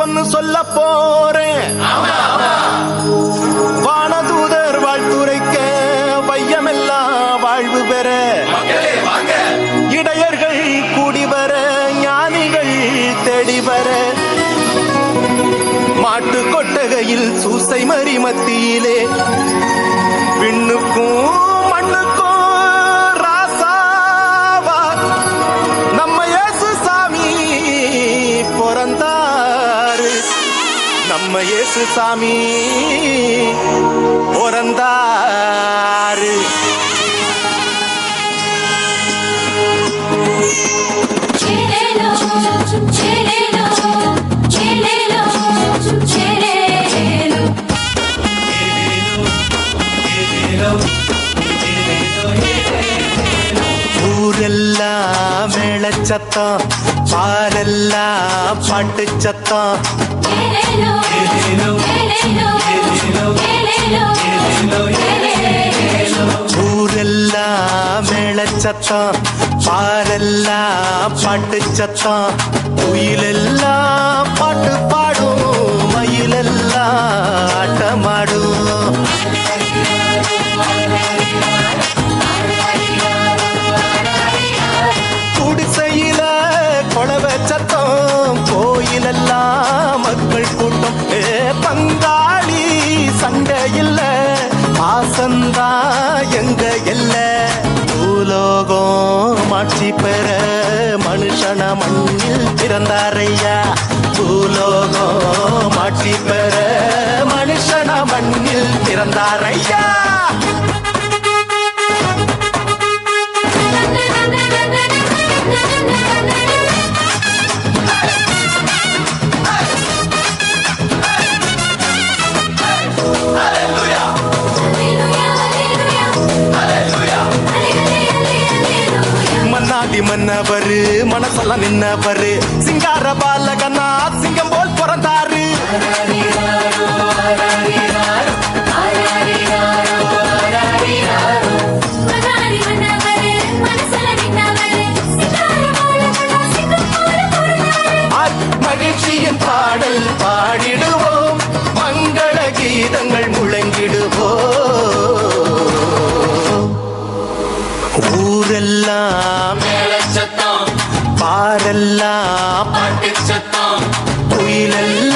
ஒன்னு சொல்ல போறேன். வானதூதர் வாழ்த்துரைக்க வையமெல்லாம் வாழ்வு பெற இடையர்கள் கூடி வர ஞானிகள் தேடி வர மாட்டு கொட்டகையில் சூசை மறி மத்தியிலே விண்ணுக்கும் மண்ணுக்கும் ராசாவா நம்ம இயேசு சாமி பிறந்தாரு. நம்ம இயேசு சாமி பிறந்தாரு. ஊரெல்லாம் மேளச்சத்தம், பாரெல்லாம் பாட்டு சத்தம். ஊரெல்லாம் மேளச்சத்தம், பாரெல்லாம் பாட்டு சத்தம். குயிலெல்லாம் பாட்டு பாடும், மயிலெல்லாம் ஆட்டமாடும். குடிசையில கொளவ சத்தம், கோயிலெல்லாம் மக்கள் கூட்டம். பங்காளி சண்டை இல்ல, பாசந்தா எங்க இல்ல. பூலோகம் ஆட்சி பெற மனுஷன மண்ணில் பிறந்தாரையா. பூலோகம் ஆட்சி பெற மனுஷன மண்ணில் பிறந்தாரையா. மன்னாடி மன்னவரு மனசெல்லாம் நின்னவரு, சிங்கார பாலகனா சிங்கம் போல் பிறந்தாரு. மகிழ்ச்சியின் பாடல் பாடிடுவோம், மங்கள கீதங்கள் முழங்கிடுவோம். ஊரெல்லாம் மேளச்சத்தம், பாரெல்லாம் பாட்டு சத்தம், குயிலெல்லாம்